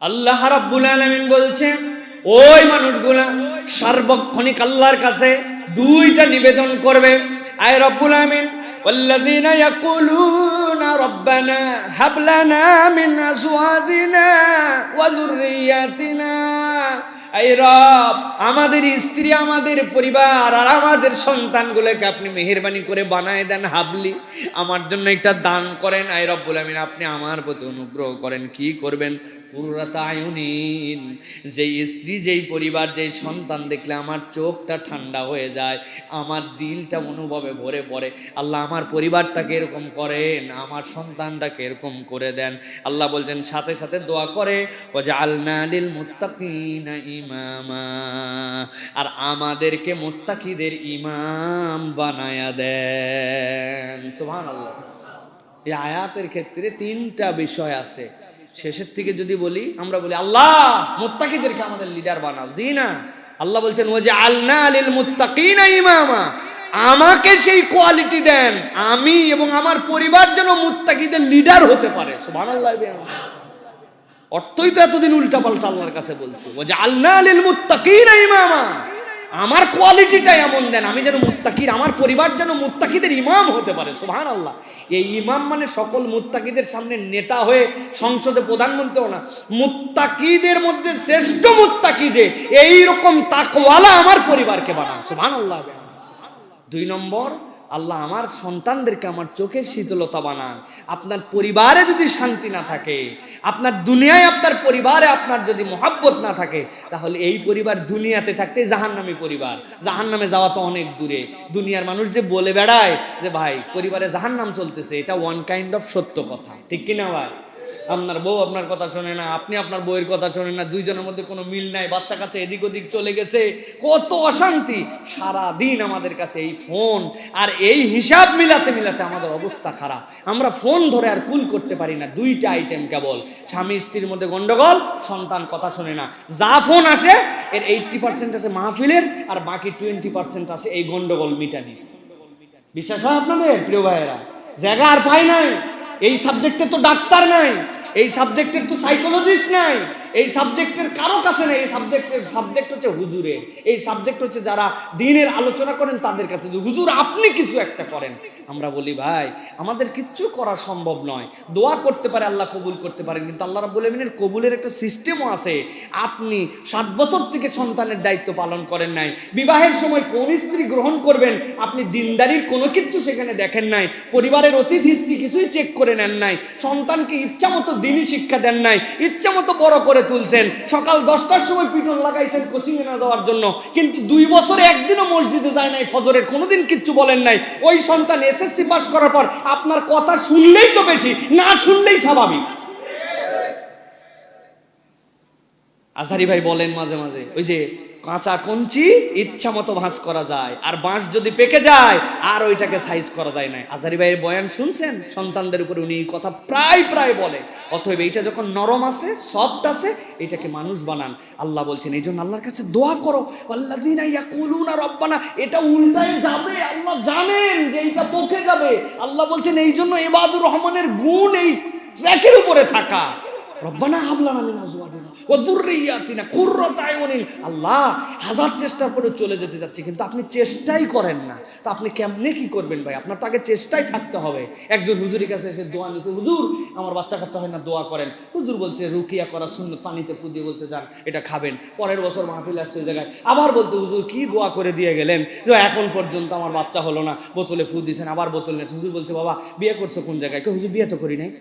আল্লাহ রাব্বুল আলামিন বলছেন, ওই মানুষগুলা সার্বক্ষণিক আল্লাহর কাছে দুইটা নিবেদন করবে। আয় রব্বুল আলামিন ওয়াল্লাযীনা ইয়াকুলুনা রব্বানা হাব লানা মিন আজওয়াজিনা ওয়া যুররিয়াতিনা, আয় রব, আমাদের স্ত্রী, আমাদের পরিবার আর আমাদের সন্তানগুলোকে আপনি মেহেরবানি করে বানায় দেন হাবলি, আমার জন্য একটা দান করেন। আয় রব্বুল আমিন, আপনি আমার প্রতি অনুগ্রহ করেন। কি করবেন? কুররাতা আয়ুনিন, যেই স্ত্রী, যেই পরিবার, যেই সন্তান দেখলে আমার চোখটা ঠান্ডা হয়ে যায়, আমার দিলটা অনুভবে ভরে পড়ে। আল্লাহ আমার পরিবারটাকে এরকম করেন, আমার সন্তানটাকে এরকম করে দেন। আল্লাহ বলছেন, সাথে সাথে দোয়া করে ওয়াজআলনা লিল মুত্তাকিনা ইমামা, আর আমাদেরকে মুত্তাকিদের ইমাম বানায়া দেন। সুবহানাল্লাহ। এই আয়াতের ক্ষেত্রে তিনটা বিষয় আছে। শেষের থেকে যদি বলি, আমরা বলি আল্লাহ মুত্তাকিদেরকে আমাদের লিডার বানাও। জি না, আল্লাহ বলছেন ওয়াজআলনা লিল মুত্তাকিনা ইমামা, আমাকে সেই কোয়ালিটি দেন, আমি এবং আমার পরিবার যেন মুত্তাকিদের লিডার হতে পারে। সুবহানাল্লাহ। অর্থই তো এতদিন উল্টা পাল্টা আল্লাহর কাছে বলছি, ওয়াজআলনা লিল মুত্তাকিনা ইমামা, আমার কোয়ালিটিটা এমন দেন আমি যেন মুত্তাকির, আমার পরিবার যেন মুত্তাকিদের ইমাম হতে পারে। সুবহানাল্লাহ। এই ইমাম মানে সকল মুত্তাকিদের সামনে নেতা হয়ে সংসদে প্রধানমন্ত্রীও না, মুত্তাকিদের মধ্যে শ্রেষ্ঠ মুত্তাকি যে এইরকম তাকওয়ালা আমার পরিবারকে বানান। সুবহানাল্লাহ। 2 নম্বর, আল্লাহ আমার সন্তানদেরকে আমার চোখের শীতলতা বানান। আপনার পরিবারে যদি শান্তি না থাকে, আপনার দুনিয়ায় আপনার পরিবারে আপনার যদি মহব্বত না থাকে, তাহলে এই পরিবার দুনিয়াতে থাকতে জাহান্নামী পরিবার। জাহান্নামে যাওয়া তো অনেক দূরে। দুনিয়ার মানুষ যে বলে বেড়ায় যে ভাই পরিবারে জাহান্নাম চলতেছে, এটা ওয়ান কাইন্ড অফ সত্য কথা, ঠিক কিনা ভাই? আপনার বউ আপনার কথা শোনে না, আপনি আপনার বউয়ের কথা শোনেন না, দুইজনের মধ্যে কোনো মিল নাই, বাচ্চা কাছে এদিক ওদিক চলে গেছে, কত অশান্তি। সারা দিন আমাদের কাছে এই ফোন আর এই হিসাব মিলাতে মিলাতে আমাদের অবস্থা খারাপ। আমরা ফোন ধরে আর কুল করতে পারি না। 2টা আইটেম কেবল, স্বামী স্ত্রীর মধ্যে গন্ডগোল, সন্তান কথা শোনে না। যা ফোন আসে এর 80% আসে মাহফিলের, আর বাকি 20% আসে এই গন্ডগোল মিটানি। বিশ্বাস হয় আপনাদের প্রিয় ভাইয়েরা? জায়গা আর পাই নাই। এই সাবজেক্টে তো ডাক্তার নাই, এই সাবজেক্টের তো সাইকোলজিস্ট নাই, এই সাবজেক্টের কারো কাছে নেই। এই সাবজেক্ট হচ্ছে হুজুরের, এই সাবজেক্ট হচ্ছে যারা দ্বীনের আলোচনা করেন তাদের কাছে, যে হুজুর আপনি কিছু একটা করেন। আমরা বলি ভাই আমাদের কিচ্ছু করা সম্ভব নয়। দোয়া করতে পারে, আল্লাহ কবুল করতে পারেন, কিন্তু আল্লাহ রাব্বুল আমিনের কবুলের একটা সিস্টেমও আছে। আপনি 7 বছর থেকে সন্তানের দায়িত্ব পালন করেন নাই, বিবাহের সময় কোন স্ত্রী গ্রহণ করবেন আপনি দিনদারির কোনো কিছু সেখানে দেখেন নাই, পরিবারের অতীত হিস্ট্রি কিছুই চেক করে নেন নাই, সন্তানকে ইচ্ছা মতো দিনই শিক্ষা দেন নাই, ইচ্ছা মতো বড় করে তুলছেন, সকাল 10টার সময় পিটন লাগাইছেন কোচিংয়ে না যাওয়ার জন্য, কিন্তু 2 বছরে একদিনও মসজিদে যায় নাই, ফজরের কোনোদিন কিচ্ছু বলেন নাই। ওই সন্তান এসএসসি পাস করার পর আপনার কথা শুনলেই তো বেশি, না শুনলেই স্বাভাবিক। আজহারি ভাই বলেন মাঝে মাঝে, ওই যে কাঁচা কঞ্চি ইচ্ছা মতো ভাঁজ করা যায়, আর বাঁশ যদি পেকে যায় আর ওইটাকে সাইজ করা যায় না। আজহারি ভাইয়ের বয়ান শুনছেন? সন্তানদের উপরে উনি এই কথা প্রায় বলে। অতএব এইটা যখন নরম আছে, সফট আছে, এটাকে মানুষ বানান। আল্লাহ বলছেন এই জন্য আল্লাহর কাছে দোয়া করো, আল্লাযীনা ইয়াকুলুনা রব্বানা। এটা উল্টায় যাবে, আল্লাহ জানেন যে এইটা বকে যাবে। আল্লাহ বলছেন এই জন্য ইবাদুর রহমানের গুণ এই ট্র্যাকের উপরে থাকা, রব্বানা হাব লানা মিন আজওয়াজিনা ওয়া যুররিয়াতিনা কুররাতা আয়ুনিন। আল্লাহ হাজার চেষ্টার পরে চলে যেতে যাচ্ছে, কিন্তু আপনি চেষ্টাই করেন না, তো আপনি কেমনে কি করবেন ভাই? আপনার তো আগে চেষ্টাই থাকতে হবে। একজন হুজুরের কাছে এসে দোয়া নিয়েছে, হুজুর আমার বাচ্চা কাচ্চা হয় না, দোয়া করেন। হুজুর বলছে রুকিয়া করা সুন্নত, পানিতে ফু দিয়ে বলছে যান এটা খাবেন। পরের বছর মাহফিল আসছে ওই জায়গায়, আবার বলছে হুজুর কি দোয়া করে দিয়ে গেলেন যে এখন পর্যন্ত আমার বাচ্চা হলো না, বোতলে ফু দিয়েছেন, আবার বোতল নিয়েছে। হুজুর বলছে বাবা বিয়ে করছো কোন জায়গায়? হুজুর বিয়ে তো করি নাই।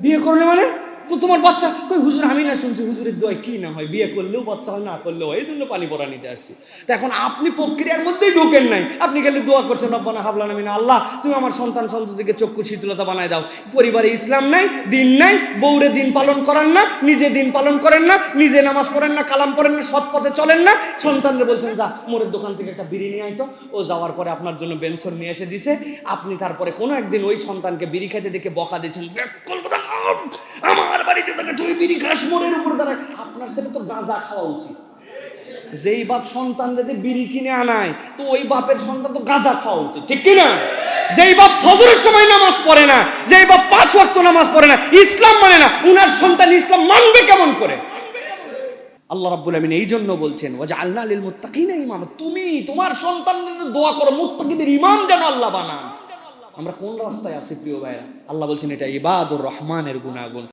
বিয়ে করলে মানে তো তোমার বাচ্চা কই? হুজুর আমি না শুনছি হুজুরের দোয়ায় কি না হয়, বিয়ে করলেও বাচ্চা হয়, না করলেও হয়, এই জন্য পানি পড়া নিতে আসছি। তো এখন আপনি প্রক্রিয়ার মধ্যেই ঢোকেন নাই, আপনি খালি দোয়া করছেন রব্বানা হাব লানা মিন, আল্লাহ তুমি আমার সন্তান সন্ততিকে চক্ষু শীতলতা বানায় দাও। পরিবারে ইসলাম নাই, দিন নাই, বউরে দিন পালন করেন না, নিজে দিন পালন করেন না, নিজে নামাজ পড়েন না, কালাম পড়েন না, সৎ পথে চলেন না। সন্তানরা বলছেন যা মোড়ের দোকান থেকে একটা বিড়ি নিয়ে আইতো, ও যাওয়ার পরে আপনার জন্য বেনসন নিয়ে এসে দিছে। আপনি তারপরে কোনো একদিন ওই সন্তানকে বিড়ি খেতে দেখে বকা দিয়েছেন, আমার বাড়িতে তাকে তুই বিড়ি খাস মোড়ের উপর দাঁড়ায়। আপনার ছেলে তো গাঁজা খাওয়া উচিত। যেই বাপ সন্তান যদি বিড়ি কিনে আনায়, তো ওই বাপের সন্তান তো গাঁজা খাওয়া উচিত, ঠিক কিনা? যেই বাপ ফজরের সময় নামাজ পড়ে না, যেই বাপ 5 ওয়াক্ত নামাজ পড়ে না, ইসলাম মানে না, উনার সন্তান ইসলাম মানবে কেমন করে? আল্লাহ রাব্বুল আমিন এই জন্য বলছেন ওয়াজআলনা লিল মুত্তাকিনা ইমামা, তুমি তোমার সন্তানদের দোয়া করো মুত্তাকিদের ইমাম যেন আল্লাহ বানান। আমরা কোন রাস্তায় আছি প্রিয় ভাইরা? আল্লাহ বলছেন এটা ইবাদুর রহমানের গুনাগুন।